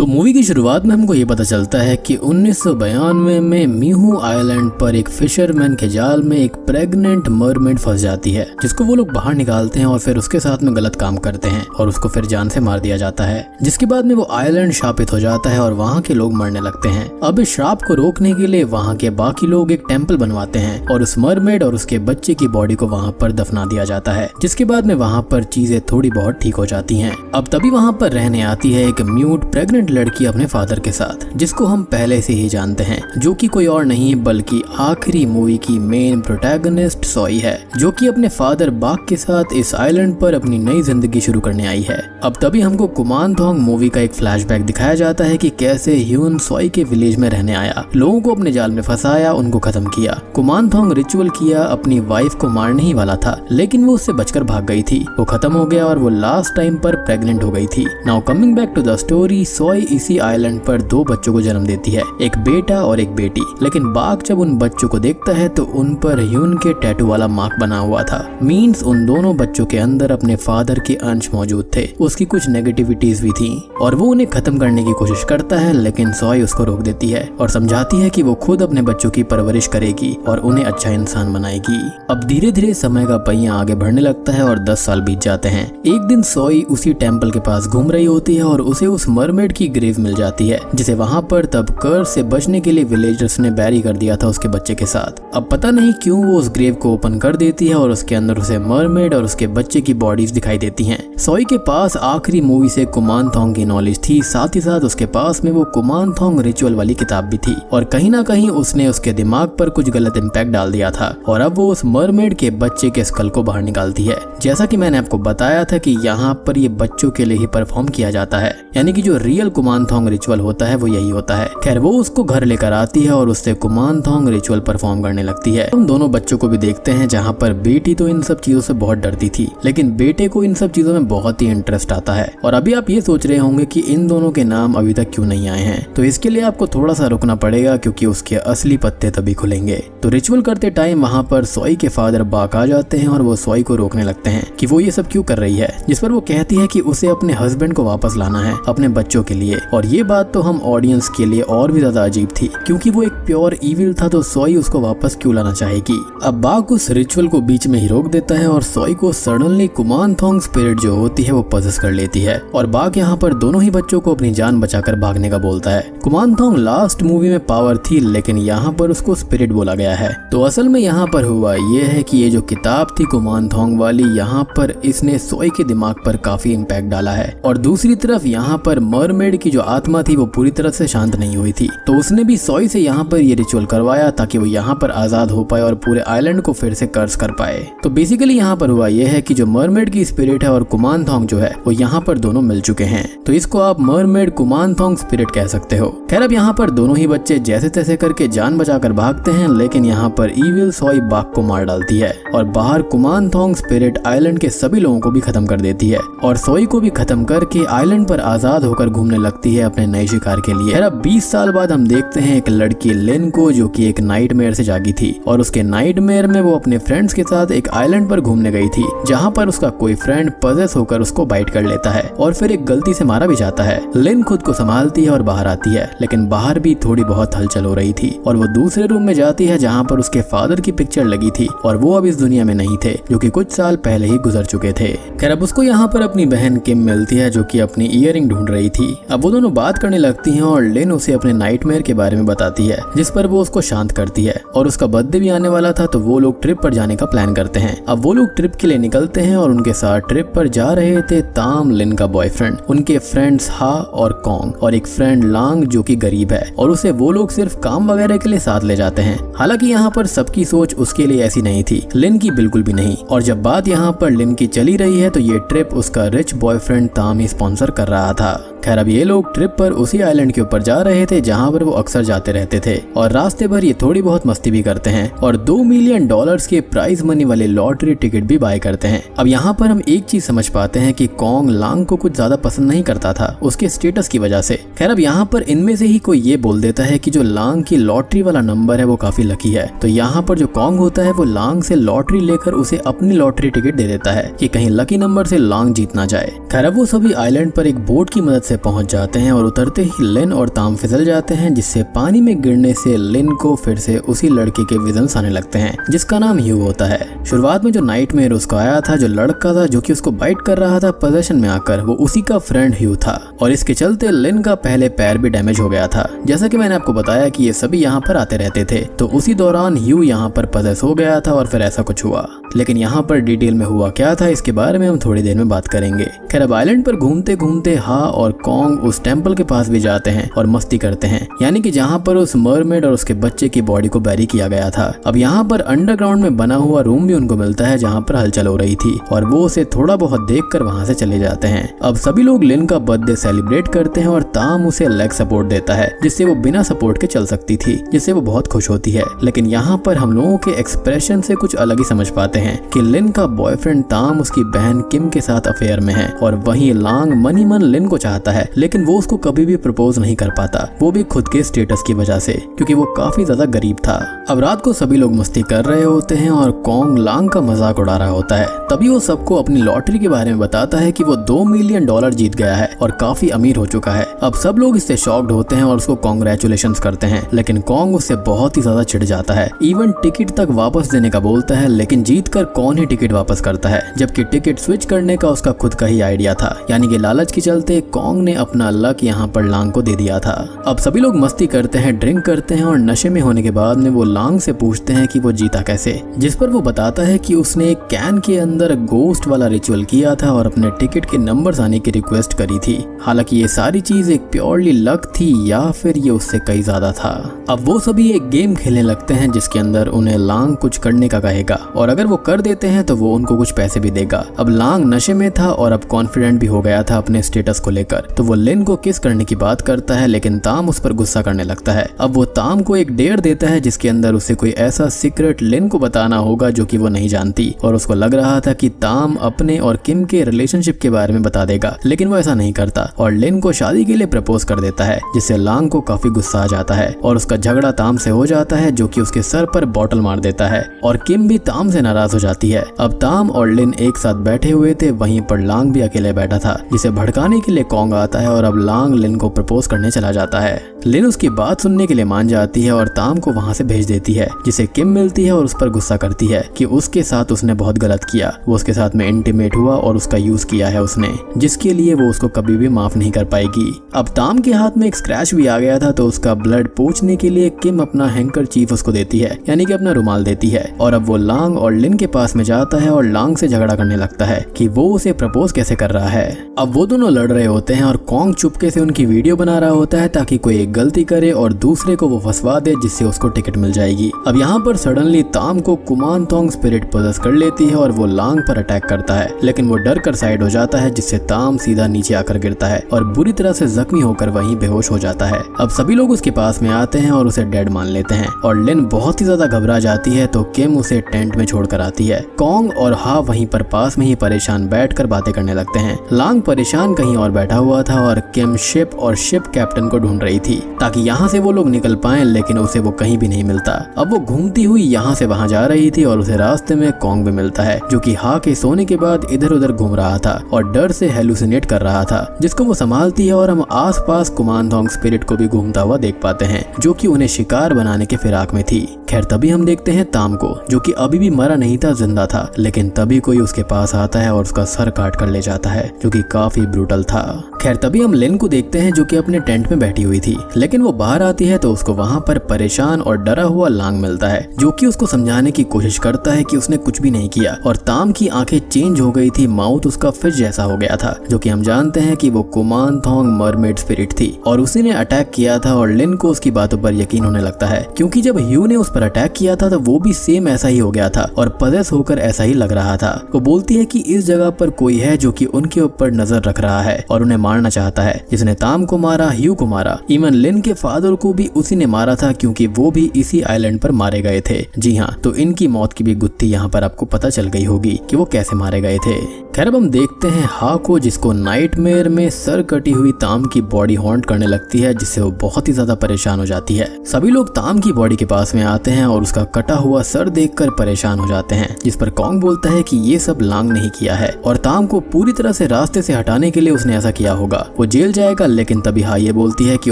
तो मूवी की शुरुआत में हमको ये पता चलता है कि 1992 में मीहू आइलैंड पर एक फिशरमैन के जाल में एक प्रेग्नेंट मरमेड फंस जाती है, जिसको वो लोग बाहर निकालते हैं और फिर उसके साथ में गलत काम करते हैं और उसको फिर जान से मार दिया जाता है। जिसके बाद में वो आइलैंड शापित हो जाता है और वहाँ के लोग मरने लगते हैं। अब इस श्राप को रोकने के लिए वहाँ के बाकी लोग एक टेम्पल बनवाते हैं और उस मरमेड और उसके बच्चे की बॉडी को वहाँ पर दफना दिया जाता है। जिसके बाद में वहाँ पर चीजें थोड़ी बहुत ठीक हो जाती हैं। अब तभी वहाँ पर रहने आती है एक म्यूट प्रेग्नेंट लड़की अपने फादर के साथ, जिसको हम पहले से ही जानते हैं, जो कि कोई और नहीं बल्कि आखिरी मूवी की मेन प्रोटैगनिस्ट सोई है, जो कि अपने फादर बाक के साथ इस आइलैंड पर अपनी नई जिंदगी शुरू करने आई है। अब तभी हमको कुमानथोंग मूवी का एक फ्लैशबैक दिखाया जाता है कि कैसे ह्यून सोई के विलेज में रहने आया, लोगों को अपने जाल में फंसाया, उनको खत्म किया। कुमानथोंग रिचुअल किया, अपनी वाइफ को मारने ही वाला था, लेकिन वो उससे बचकर भाग गई थी। वो खत्म हो गया और वो लास्ट टाइम पर प्रेग्नेंट हो गई थी। Now coming back to the story, सोई इसी आइलैंड पर दो बच्चों को जन्म देती है, एक बेटा और एक बेटी। लेकिन बाक जब उन बच्चों को देखता है तो उन पर ह्यून के टैटू वाला मार्क बना हुआ था। मीन्स उन दोनों बच्चों के अंदर अपने फादर के अंश मौजूद थे। उसकी कुछ नेगेटिविटीज भी थी और वो उन्हें खत्म करने की कोशिश करता है, लेकिन सोई उसको रोक देती है और समझाती है कि वो खुद अपने बच्चों की परवरिश करेगी और उन्हें अच्छा इंसान बनाएगी। अब धीरे धीरे समय का पहिया आगे बढ़ने लगता है और 10 साल बीत जाते हैं। एक दिन सोई उसी टेम्पल के पास घूम रही होती है और उसे उस मरमेड की ग्रेव मिल जाती है, जिसे वहाँ पर तब कर्स से बचने के लिए विलेजर्स ने बैरी कर दिया था उसके बच्चे के साथ। अब पता नहीं क्यों वो उस ग्रेव को ओपन कर देती है और उसके अंदर उसे मरमेड और उसके बच्चे की बॉडीज दिखाई देती हैं। सोई के पास आखिरी मूवी से कुमानथोंग की नॉलेज थी, साथ ही साथ उसके पास में वो कुमानथोंग रिचुअल वाली किताब भी थी और कहीं ना कहीं उसने उसके दिमाग पर कुछ गलत इम्पैक्ट डाल दिया था और अब वो उस मरमेड के बच्चे के स्कल को बाहर निकालती है। जैसा कि मैंने आपको बताया था कि यहाँ पर ये बच्चों के लिए ही परफॉर्म किया जाता है, यानी कि जो रियल कुमानथोंग रिचुअल होता है वो यही होता है। खैर वो उसको घर लेकर आती है और उससे कुमानथोंग रिचुअल परफॉर्म करने लगती है। हम दोनों बच्चों को भी देखते हैं, जहाँ पर बेटी तो इन सब चीजों से बहुत डरती थी, लेकिन बेटे को इन सब चीजों में बहुत ही इंटरेस्ट आता है। और अभी आप ये सोच रहे होंगे कि इन दोनों के नाम अभी तक क्यों नहीं आए हैं, तो इसके लिए आपको थोड़ा सा रुकना पड़ेगा, क्योंकि उसके असली पत्ते तभी खुलेंगे। तो रिचुअल करते टाइम वहाँ पर सोई के फादर बाक आ जाते हैं और वो सोई को रोकने लगते हैं कि वो ये सब क्यों कर रही है, जिस पर वो कहती है कि उसे अपने हस्बैंड को वापस लाना है अपने बच्चों के लिए। और ये बात तो हम ऑडियंस के लिए और भी ज्यादा अजीब थी, क्योंकि वो एक प्योर इविल था, तो सोई उसको वापस क्यों लाना चाहेगी। अब बाक उस रिचुअल को बीच में ही रोक देता है और सोई को सडनली कुमानथोंग स्पिरिट जो होती है वो पजेस कर लेती है और बाक यहाँ पर दोनों ही बच्चों को अपनी जान बचाकर भागने का बोलता है। कुमानथोंग लास्ट मूवी में पावर थी, लेकिन यहाँ पर उसको स्पिरिट बोला गया है। तो असल में यहाँ पर हुआ ये है कि ये जो किताब थी कुमानथोंग वाली, यहाँ पर इसने सोई के दिमाग पर काफी इम्पैक्ट डाला है। और दूसरी तरफ यहाँ पर मरमेड की जो आत्मा थी वो पूरी तरह से शांत नहीं हुई थी, तो उसने भी सोई से यहाँ पर ये रिचुअल करवाया ताकि वो यहाँ पर आजाद हो पाए और पूरे आइलैंड को फिर से कर्स कर पाए। तो बेसिकली यहाँ पर हुआ ये है कि जो मरमेड की स्पिरिट है और कुमानथोंग जो है वो यहाँ पर दोनों मिल चुके हैं, तो इसको आप मरमेड कुमानथोंग स्पिरिट कह सकते हो। खैर अब यहाँ पर दोनों ही बच्चे जैसे तैसे करके जान बचाकर भागते हैं, लेकिन यहाँ पर इविल सोई बाक को मार डालती है और बाहर कुमानथोंग स्पिरिट आइलैंड के सभी लोगों को भी खत्म कर देती है और सोई को भी खत्म करके आइलैंड पर आजाद होकर घूमने लगती है अपने नए शिकार के लिए। अब 20 साल बाद हम देखते हैं एक लड़की लिन को, जो कि एक नाइटमेयर से जागी थी और उसके नाइटमेयर में वो अपने फ्रेंड्स के साथ एक आइलैंड पर घूमने गई थी, जहाँ पर उसका कोई फ्रेंड पजेस होकर उसको बाइट कर लेता है और फिर एक गलती से मारा भी जाता है। लिन खुद को संभालती है और बाहर आती है, लेकिन बाहर भी थोड़ी बहुत हलचल हो रही थी और वो दूसरे रूम में जाती है जहाँ पर उसके फादर की पिक्चर लगी थी और वो अब इस दुनिया में नहीं थे, जो कि कुछ साल पहले ही गुजर चुके थे। खैर अब उसको यहाँ पर अपनी बहन किम मिलती है, जो कि अपनी ईयरिंग ढूंढ रही थी। अब वो दोनों बात करने लगती हैं और लिन उसे अपने नाइटमेयर के बारे में बताती है, जिस पर वो उसको शांत करती है और उसका बर्थडे भी आने वाला था, तो वो लोग ट्रिप पर जाने का प्लान करते हैं। अब वो लोग ट्रिप के लिए निकलते हैं और उनके साथ ट्रिप पर जा रहे थे ताम, लिन का बॉयफ्रेंड, उनके फ्रेंड्स हा और कॉन्ग और एक फ्रेंड लांग जो कि गरीब है, और उसे वो लोग सिर्फ काम वगैरह के लिए साथ ले जाते हैं। हालांकि यहाँ पर सबकी सोच उसके लिए ऐसी नहीं थी, लिन की बिल्कुल भी नहीं। और जब बात यहाँ पर लिन की चली रही है तो ये ट्रिप उसका रिच बॉयफ्रेंड ताम ही स्पॉन्सर कर रहा था। खैर अब ये लोग ट्रिप पर उसी आइलैंड के ऊपर जा रहे थे जहाँ पर वो अक्सर जाते रहते थे और रास्ते भर ये थोड़ी बहुत मस्ती भी करते हैं और $2 मिलियन के प्राइज मनी वाले लॉटरी टिकट भी बाय करते हैं। अब यहाँ पर हम एक चीज समझ पाते हैं कि कॉन्ग लांग को कुछ ज्यादा पसंद नहीं करता था उसके स्टेटस की वजह से। खैर अब यहाँ पर इनमें से ही कोई ये बोल देता है कि जो लांग की लॉटरी वाला नंबर है वो काफी लकी है, तो यहाँ पर जो कॉन्ग होता है वो लांग से लॉटरी लेकर उसे अपनी लॉटरी टिकट दे देता है कि कहीं लकी नंबर से लांग जीत ना जाए। खैर अब वो सभी आइलैंड पर एक बोट की मदद से पहुंच पहुंच जाते हैं और उतरते ही लिन और ताम फिसल जाते हैं, जिससे पानी में गिरने से लिन को फिर से उसी लड़के के विजन्स आने लगते हैं जिसका नाम ह्यू होता है। शुरुआत में जो नाइटमेयर उसको आया था, जो लड़का था जो कि उसको बाइट कर रहा था पोजेशन में आकर, वो उसी का फ्रेंड ह्यू था और इसके चलते लिन का पहले पैर भी डैमेज हो गया था। जैसा कि मैंने आपको बताया कि ये सभी यहाँ पर आते रहते थे, तो उसी दौरान ह्यू यहाँ पर पजेस हो गया था और फिर ऐसा कुछ हुआ। लेकिन यहाँ पर डिटेल में हुआ क्या था इसके बारे में हम थोड़ी देर में बात करेंगे। खैर अब आइलैंड पर घूमते घूमते हा और कॉन्ग उस टेम्पल के पास भी जाते हैं और मस्ती करते हैं, यानी कि जहाँ पर उस मरमेड और उसके बच्चे की बॉडी को बैरी किया गया था। अब यहाँ पर अंडरग्राउंड में बना हुआ रूम भी उनको मिलता है जहाँ पर हलचल हो रही थी और वो उसे थोड़ा बहुत देखकर वहाँ से चले जाते हैं। अब सभी लोग लिन का बर्थडे सेलिब्रेट करते हैं और ताम उसे लेग सपोर्ट देता है जिससे वो बिना सपोर्ट के चल सकती थी, जिससे वो बहुत खुश होती है। लेकिन यहाँ पर हम लोगों के एक्सप्रेशन से कुछ अलग ही समझ पाते हैं कि लिन का बॉयफ्रेंड ताम उसकी बहन किम के साथ अफेयर में है और वहीं लांग मनी मन लिन को चाहता है, लेकिन वो उसको कभी भी प्रपोज नहीं कर पाता, वो भी खुद के स्टेटस की वजह से, क्योंकि वो काफी ज्यादा गरीब था। अब रात को सभी लोग मस्ती कर रहे होते हैं और कॉन्ग लांग का मजाक उड़ा रहा होता है। तभी वो सबको अपनी लॉटरी के बारे में बताता है कि वो $2 मिलियन जीत गया है और काफी अमीर हो चुका है। अब सब लोग इससे शॉक्ड होते हैं और उसको कांग्रेचुलेशंस करते हैं, लेकिन कॉन्ग उससे बहुत ही ज्यादा चिढ़ जाता है। इवन टिकट तक वापस देने का बोलता है, लेकिन जीतकर कौन ही टिकट वापस करता है, जबकि टिकट स्विच करने का उसका खुद का ही आइडिया था। यानी कि लालच के चलते कॉन्ग ने अपना लक यहाँ पर लांग को दे दिया था। अब सभी लोग मस्ती करते हैं, ड्रिंक करते हैं और नशे में होने के बाद में वो लांग से पूछते हैं कि वो जीता कैसे, जिस पर वो बताता है कि उसने एक कैन के अंदर गोस्ट वाला रिचुअल किया था और अपने टिकट के नंबर्स आने की रिक्वेस्ट करी थी। हालांकि ये सारी चीज एक प्योरली लक थी या फिर ये उससे कई ज्यादा था। अब वो सभी एक गेम खेलने लगते हैं जिसके अंदर उन्हें लांग कुछ करने का कहेगा और अगर वो कर देते हैं तो वो उनको कुछ पैसे भी देगा। अब लांग नशे में था और अब कॉन्फिडेंट भी हो गया था अपने स्टेटस को लेकर, तो वो लिन को किस करने की बात करता है, लेकिन ताम उस पर गुस्सा करने लगता है। अब वो ताम को एक डेयर देता है जिसके अंदर उसे कोई ऐसा सीक्रेट लिन को बताना होगा जो कि वो नहीं जानती, और उसको लग रहा था कि ताम अपने और किम के रिलेशनशिप के बारे में बता देगा, लेकिन वो ऐसा नहीं करता और लिन को शादी के लिए प्रपोज कर देता है, जिससे लांग को काफी गुस्सा आ जाता है और उसका झगड़ा ताम से हो जाता है जो कि उसके सर पर बॉटल मार देता है और किम भी ताम से नाराज हो जाती है। अब ताम और लिन एक साथ बैठे हुए थे, वहीं पर लांग भी अकेले बैठा था, जिसे भड़काने के लिए कॉन्ग आता है और अब लांग लिन को प्रपोज करने चला जाता है। लिन उसकी बात सुनने के लिए मान जाती है और ताम को वहां से भेज देती है, जिसे किम मिलती है और उस पर गुस्सा करती है कि उसके साथ उसने बहुत गलत किया, वो उसके साथ में इंटीमेट हुआ और उसका यूज किया है उसने, जिसके लिए वो उसको कभी भी माफ नहीं कर पाएगी। अब ताम के हाथ में एक स्क्रैच भी आ गया था, तो उसका ब्लड पोंछने के लिए किम अपना हैंकरचीफ उसको देती है, यानी कि अपना रुमाल देती है, और अब वो लांग और लिन के पास में जाता है और लांग से झगड़ा करने लगता है कि वो उसे प्रपोज कैसे कर रहा है। अब वो दोनों लड़ रहे होते हैं और कॉन्ग चुपके से उनकी वीडियो बना रहा होता है ताकि कोई एक गलती करे और दूसरे को वो फंसवा दे, जिससे उसको टिकट मिल जाएगी। अब यहाँ पर सडनली ताम को कुमानथोंग स्पिरिट पोजेस कर लेती है और वो लांग पर अटैक करता है, लेकिन वो डर कर साइड हो जाता है, जिससे ताम सीधा नीचे आकर गिरता है और बुरी तरह से जख्मी होकर वहीं बेहोश हो जाता है। अब सभी लोग उसके पास में आते हैं और उसे डेड मान लेते हैं और लिन बहुत ही ज्यादा घबरा जाती है, तो किम उसे टेंट में छोड़कर आती है। कॉन्ग और हा वहीं पर पास में ही परेशान बैठकर बातें करने लगते हैं। लांग परेशान कहीं और बैठा हुआ था और किम शिप और शिप कैप्टन को ढूंढ रही थी ताकि यहाँ से वो लोग निकल पाएं, लेकिन उसे वो कहीं भी नहीं मिलता। अब वो घूमती हुई यहाँ से वहाँ जा रही थी और उसे रास्ते में कॉन्ग भी मिलता है, जो कि हा के सोने के बाद इधर उधर घूम रहा था और डर से हेलुसिनेट कर रहा था, जिसको वो संभालती है और हम आसपास कुमानथोंग स्पिरिट को भी घूमता हुआ देख पाते हैं, जो कि उन्हें शिकार बनाने के फिराक में थी। खैर तभी हम देखते हैं ताम को, जो कि अभी भी मरा नहीं था, जिंदा था, लेकिन तभी कोई उसके पास आता है और उसका सर काट कर ले जाता है, जो कि काफी ब्रूटल था। खैर तभी हम लिन को देखते हैं जो कि अपने टेंट में बैठी हुई थी, लेकिन वो बाहर आती है तो उसको वहाँ पर परेशान और डरा हुआ लांग मिलता है, जो कि उसको समझाने की कोशिश करता है कि उसने कुछ भी नहीं किया और ताम की आंखें चेंज हो गई थी, माउथ उसका फिश जैसा हो गया था, जो कि हम जानते हैं कि वो कुमानथोंग मरमेड स्पिरिट थी और उसी ने अटैक किया था। और लिन को उसकी बातों पर यकीन होने लगता है, क्योंकि जब ह्यू ने उस पर अटैक किया था तो वो भी सेम ऐसा ही हो गया था और पजेस होकर ऐसा ही लग रहा था। वो बोलती है कि इस जगह पर कोई है जो कि उनके ऊपर नजर रख रहा है और उन्हें मारना चाहता है, जिसने ताम को मारा, ह्यू को मारा, इवन लिन के फादर को भी उसी ने मारा था, क्योंकि वो भी इसी आइलैंड पर मारे गए थे। जी हाँ, तो इनकी मौत की भी गुत्थी यहाँ पर आपको पता चल गई होगी कि वो कैसे मारे गए थे। खैर अब हम देखते हैं हा को, जिसको नाइटमेयर में सर कटी हुई ताम की बॉडी हॉन्ट करने लगती है, जिससे वो बहुत ही ज्यादा परेशान हो जाती है। सभी लोग ताम की बॉडी के पास में आते हैं और उसका कटा हुआ सर देखकर परेशान हो जाते हैं, जिस पर कॉन्ग बोलता है कि ये सब लांग नहीं किया है और ताम को पूरी तरह से रास्ते से हटाने के लिए उसने ऐसा किया होगा। वो जेल जाएगा, लेकिन तभी हा ये बोलती है कि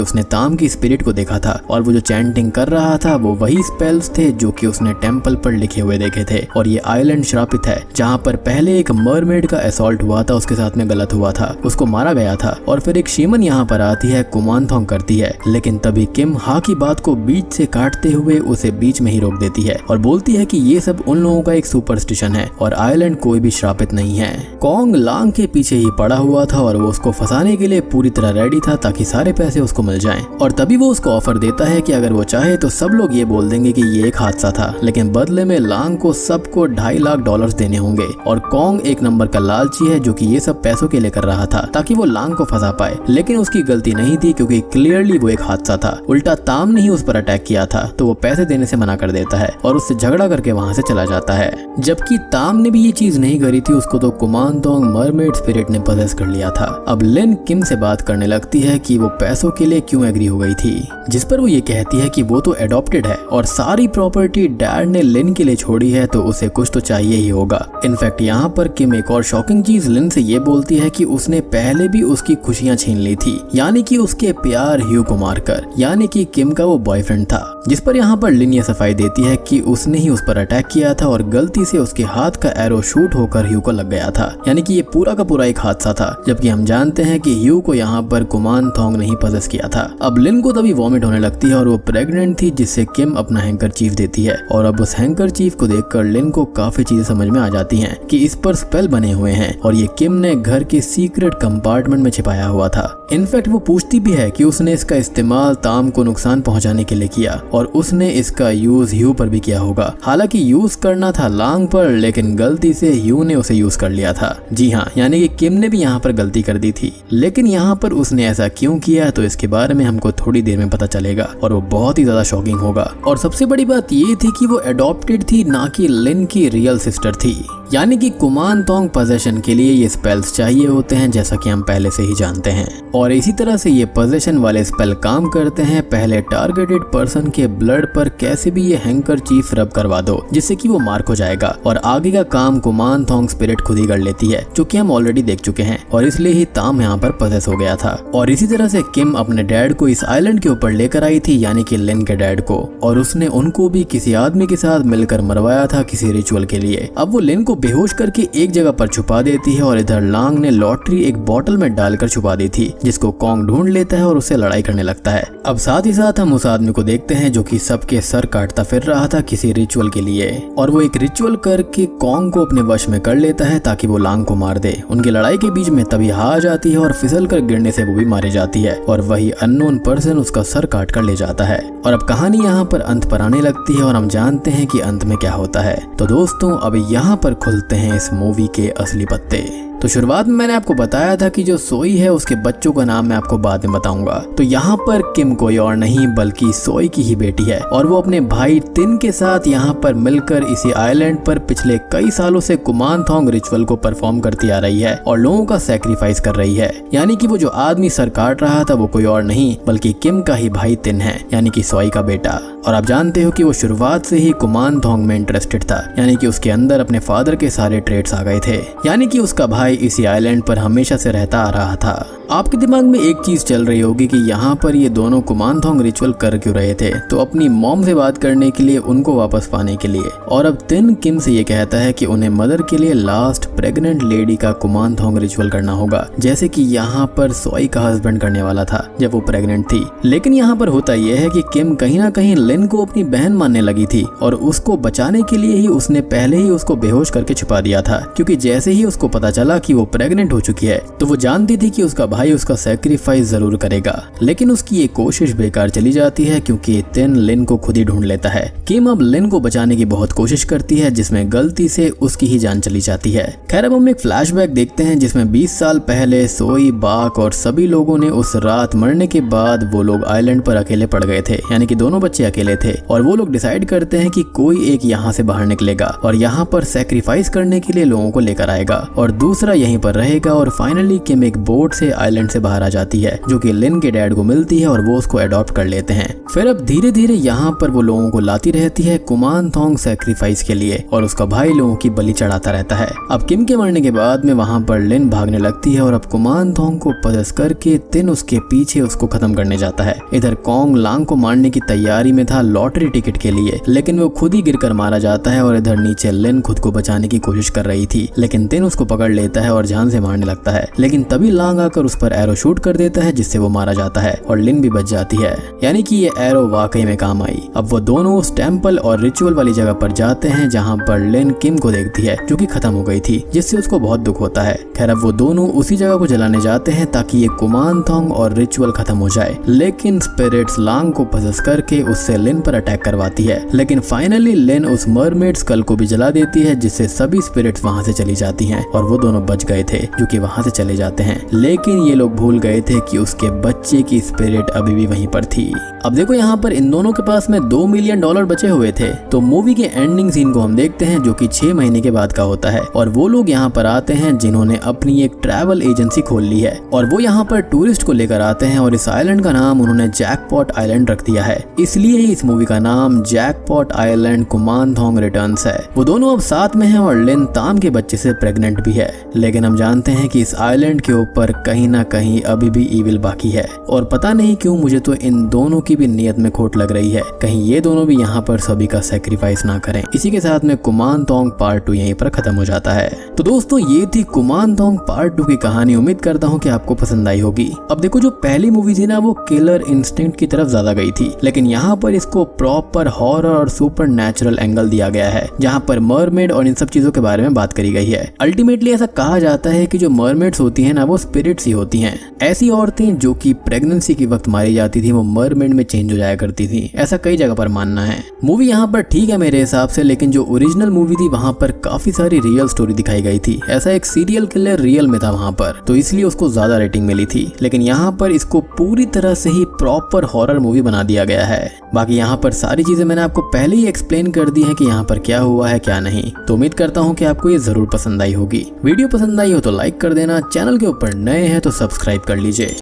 उसने ताम की स्पिरिट को देखा था और वो जो चैंटिंग कर रहा था वो वही स्पेल्स थे जो कि उसने टेम्पल पर लिखे हुए देखे थे। और ये आइलैंड श्रापित है, जहाँ पर पहले एक मरमेड का असॉल्ट हुआ था, उसके साथ में गलत हुआ था, उसको मारा गया था। और फिर एक शीमन यहाँ पर आती है, कुमानथोंग करती है, लेकिन तभी किम हा की बात को बीच से काटते हुए उसे बीच में ही रोक देती है और बोलती है कि ये सब उन लोगों का एक सुपरस्टिशन है और आइलैंड कोई भी श्रापित नहीं है। कॉन्ग लांग के पीछे ही पड़ा हुआ था और वो उसको फंसाने के लिए पूरी तरह रेडी था ताकि सारे पैसे उसको मिल जाएं। और तभी वो उसको ऑफर देता है कि अगर वो चाहे तो सब लोग ये बोल देंगे कि ये एक हादसा था, लेकिन बदले में लांग को सबको $2.5 लाख देने होंगे। और कॉन्ग एक नंबर का लालची है जो कि ये सब पैसों के लिए कर रहा था ताकि वो लांग को फंसा पाए, लेकिन उसकी गलती नहीं थी क्योंकि क्लियरली वो एक हादसा था। उल्टा ताम ने ही उस पर अटैक किया था, तो वो पैसे देने से मना कर देता है और उससे झगड़ा करके वहाँ से चला जाता है। जबकि ताम ने भी ये चीज नहीं करी थी, उसको तो कुमानथोंग मरमेड स्पिरिट ने पजेस कर लिया था। अब लिन किम से बात करने लगती है कि वो पैसों के लिए क्यों एग्री हो गई थी, जिस पर वो ये कहती है कि वो तो एडॉप्टेड है और सारी प्रॉपर्टी डैड ने लिन के लिए छोड़ी है, तो उसे कुछ तो चाहिए ही होगा। इनफैक्ट यहाँ पर किम एक और शॉकिंग चीज लिन से ये बोलती है कि उसने पहले भी उसकी खुशियां छीन ली थी, यानी कि उसके प्यार ह्यू को मारकर, यानी कि किम का वो बॉयफ्रेंड था। जिस पर यहाँ पर लिन ये सफाई देती है कि उसने ही उस पर अटैक किया था और गलती से उसके हाथ का एरो शूट होकर ह्यू को लग गया था, यानी कि ये पूरा का पूरा एक हादसा था। जबकि हम जानते हैं कि ह्यू को यहाँ पर कुमानथोंग ने ही पजेस किया था। अब लिन को तभी वॉमिट होने लगती है और वो प्रेग्नेंट थी, जिससे किम अपना हैंकरचीफ देती है। और अब उस हैंकरचीफ को देखकर लिन को काफी चीजें समझ में आ जाती हैं कि इस पर स्पेल बने हुए हैं और ये किम ने घर के सीक्रेट कंपार्टमेंट में छिपाया हुआ था। इनफैक्ट वो पूछती भी है कि उसने इसका इस्तेमाल ताम को नुकसान पहुंचाने के लिए किया और उसने इसका यूज ह्यू पर भी किया होगा। हालांकि यूज करना था लांग पर, लेकिन गलती से ह्यू ने उसे यूज कर लिया था। जी हाँ, यानी कि किम ने भी यहाँ पर गलती कर दी थी, लेकिन यहाँ पर उसने ऐसा क्यों किया तो इसके बारे में हमको थोड़ी देर में पता चलेगा और वो बहुत ही ज्यादा शॉकिंग होगा। और सबसे बड़ी बात ये थी कि वो एडॉप्टेड थी, ना कि लिन की रियल सिस्टर थी। यानी कि कुमानथोंग पोजेशन के लिए ये स्पेल्स चाहिए होते हैं, जैसा कि हम पहले से ही जानते हैं। और इसी तरह से ये पोजेशन वाले स्पेल काम करते हैं। पहले टारगेटेड पर्सन के ब्लड पर कैसे भी ये हैंकरचीफ रब करवा दो, जिससे कि वो मार्क हो जाएगा और आगे का काम कुमानथोंग स्पिरिट खुद ही कर लेती है, जो कि हम ऑलरेडी देख चुके हैं। और इसलिए ही ताम यहाँ पर पोजेस हो गया था। और इसी तरह से किम अपने डैड को इस आइलैंड के ऊपर लेकर आई थी, यानी कि लिन के डैड को, और उसने उनको भी किसी आदमी के साथ मिलकर मरवाया था किसी रिचुअल के लिए। अब वो लिन को बेहोश करके एक जगह पर छुपा देती है और इधर लांग ने लॉटरी एक बोतल में डालकर छुपा दी थी, जिसको कॉन्ग ढूंढ लेता है और उससे लड़ाई करने लगता है। अब साथ ही साथ हम उस आदमी को देखते हैं जो कि सबके सर काटता फिर रहा था किसी रिचुअल के लिए, और वो एक रिचुअल करके कॉन्ग को अपने वश में कर लेता है ताकि वो लांग को मार दे। उनकी लड़ाई के बीच में तभी हा आ जाती है और फिसल कर गिरने से वो भी मारी जाती है और वही अननोन पर्सन उसका सर काट कर ले जाता है। और अब कहानी यहाँ पर अंत पर आने लगती है और हम जानते हैं कि अंत में क्या होता है। तो दोस्तों, अब यहाँ पर खुलते हैं इस मूवी के असली पत्ते। तो शुरुआत में मैंने आपको बताया था कि जो सोई है उसके बच्चों का नाम मैं आपको बाद में बताऊंगा। तो यहाँ पर किम कोई और नहीं बल्कि सोई की ही बेटी है और वो अपने भाई तिन के साथ यहाँ पर मिलकर इसी आइलैंड पर पिछले कई सालों से कुमानथोंग रिचुअल को परफॉर्म करती आ रही है और लोगों का सैक्रिफाइस कर रही है। यानी कि वो जो आदमी सर काट रहा था वो कोई और नहीं बल्कि किम का ही भाई तिन है, यानी कि सोई का बेटा। और आप जानते हो कि वो शुरुआत से ही कुमानथोंग में इंटरेस्टेड था, यानी कि उसके अंदर अपने फादर के सारे ट्रेड्स आ गए थे, यानी कि उसका भाई इसी आइलैंड पर हमेशा से रहता आ रहा था। आपके दिमाग में एक चीज चल रही होगी कि यहाँ पर ये दोनों कुमानथोंग रिचुअल कर क्यों रहे थे, तो अपनी मॉम से बात करने के लिए, उनको वापस पाने के लिए। और अब तिन किम से ये कहता है कि उन्हें मदर के लिए लास्ट प्रेग्नेंट लेडी का कुमानथोंग रिचुअल करना होगा, जैसे कि यहाँ पर सोई का हस्बैंड करने वाला था जब वो प्रेग्नेंट थी। लेकिन यहाँ पर होता यह है कि किम कहीं ना कहीं लिन को अपनी बहन मानने लगी थी और उसको बचाने के लिए ही उसने पहले ही उसको बेहोश करके छुपा दिया था, क्योंकि जैसे ही उसको पता चला कि वो प्रेग्नेंट हो चुकी है तो वो जानती थी कि उसका भाई उसका सैक्रिफाइस जरूर करेगा। लेकिन उसकी ये कोशिश बेकार चली जाती है क्योंकि तिन लिन को खुद ही ढूंढ लेता है। किम अब लिन को बचाने की बहुत कोशिश करती है जिसमें गलती से उसकी ही जान चली जाती है। खैर अब हम एक फ्लैशबैक देखते हैं जिसमें 20 साल पहले सोई, बाक और सभी लोगों ने उस रात मरने के बाद वो लोग आइलैंड पर अकेले पड़ गए थे, यानी कि दोनों बच्चे अकेले अकेले थे और वो लोग डिसाइड करते हैं कि कोई एक यहाँ से बाहर निकलेगा और यहाँ पर सेक्रीफाइस करने के लिए लोगों को लेकर आएगा और दूसरा यहीं पर रहेगा। और फाइनली किम एक बोट से आइलैंड से बाहर आ जाती है जो कि लिन के डैड को मिलती है और वो उसको अडॉप्ट कर लेते हैं। फिर अब धीरे धीरे यहाँ पर वो लोगों को लाती रहती है कुमानथोंग सेक्रीफाइस के लिए और उसका भाई लोगों की बलि चढ़ाता रहता है। अब किम के मरने के बाद में वहाँ पर लिन भागने लगती है और अब कुमानथोंग को पजस करके तिन उसके पीछे उसको खत्म करने जाता है। इधर कॉन्ग लांग को मारने की तैयारी में था लॉटरी टिकट के लिए, लेकिन वो खुद ही गिरकर मारा जाता है। और इधर नीचे लिन खुद को बचाने की कोशिश कर रही थी, लेकिन तिन उसको पकड़ लेता है और जान से मारने लगता है। लेकिन तभी लांग आकर उस पर एरो शूट कर देता है जिससे वो मारा जाता है और लिन भी बच जाती है। यानी कि ये एरो वाकई में काम आई। अब वो दोनों उस टेम्पल और रिचुअल वाली जगह पर जाते हैं जहाँ पर लिन किम को देखती है जो कि खत्म हो गई थी, जिससे उसको बहुत दुख होता है। खैर अब वो दोनों उसी जगह को जलाने जाते हैं ताकि ये कुमानथोंग और रिचुअल खत्म हो जाए, लेकिन स्पिरिट्स लांग को पजस करके उससे लिन पर अटैक करवाती है। लेकिन फाइनली लिन उस मरमेड स्कल को भी जला देती है जिससे सभी स्पिरिट्स वहाँ से चली जाती हैं और वो दोनों बच गए थे जो कि वहाँ से चले जाते हैं। लेकिन ये लोग भूल गए थे कि उसके बच्चे की स्पिरिट अभी भी वहीं पर थी। अब देखो यहाँ पर इन दोनों के पास में $2 मिलियन बचे हुए थे। तो मूवी के एंडिंग सीन को हम देखते हैं जो कि 6 महीने के बाद का होता है और वो लोग यहाँ पर आते हैं जिन्होंने अपनी एक ट्रैवल एजेंसी खोल ली है और वो यहाँ पर टूरिस्ट को लेकर आते हैं और इस आइलैंड का नाम उन्होंने जैकपॉट आइलैंड रख दिया है। इसलिए ही इस मूवी का नाम जैकपॉट आइलैंड कुमानथोंग रिटर्न्स है। वो दोनों अब साथ में हैं और लिन ताम के बच्चे से प्रेग्नेंट भी है। लेकिन हम जानते हैं कि इस आइलैंड के ऊपर कहीं ना कहीं अभी भी ईविल बाकी है और पता नहीं क्यों मुझे तो इन दोनों की भी नियत में खोट लग रही है, कहीं ये दोनों भी यहाँ पर सभी का सेक्रीफाइस ना करें। इसी के साथ में कुमानथोंग पार्ट 2 यहीं पर खत्म हो जाता है। तो दोस्तों ये थी कुमानथोंग पार्ट 2 की कहानी। उम्मीद करता हूँ कि आपको पसंद आई होगी। अब देखो जो पहली मूवी थी ना वो किलर इंस्टिंक्ट की तरफ ज्यादा गई थी, लेकिन यहाँ पर इसको प्रॉपर हॉरर और सुपर नेचुरल एंगल दिया गया है जहाँ पर मरमेड और इन सब चीजों के बारे में बात करी गई है। अल्टीमेटली ऐसा कहा जाता है कि जो मरमेड्स होती है ना वो स्पिरिट्स ही होती हैं। ऐसी औरतें जो कि प्रेगनेंसी के वक्त मारी जाती थी वो मरमेड में चेंज हो जाया करती थी, ऐसा कई जगह पर मानना है। मूवी यहाँ पर ठीक है मेरे हिसाब से, लेकिन जो ओरिजिनल मूवी थी वहाँ पर काफी सारी रियल स्टोरी दिखाई गई थी। ऐसा एक सीरियल किलर रियल में था वहाँ पर, तो इसलिए उसको ज्यादा रेटिंग मिली थी। लेकिन यहाँ पर इसको पूरी तरह से ही प्रॉपर हॉरर मूवी बना दिया गया है। बाकी यहाँ पर सारी चीजें मैंने आपको पहले ही एक्सप्लेन कर दी है कि यहाँ पर क्या हुआ है क्या नहीं। तो उम्मीद करता हूँ कि आपको ये जरूर पसंद आई होगी। वीडियो पसंद आई हो तो लाइक कर देना, चैनल के ऊपर नए हैं तो सब्सक्राइब कर लीजिए।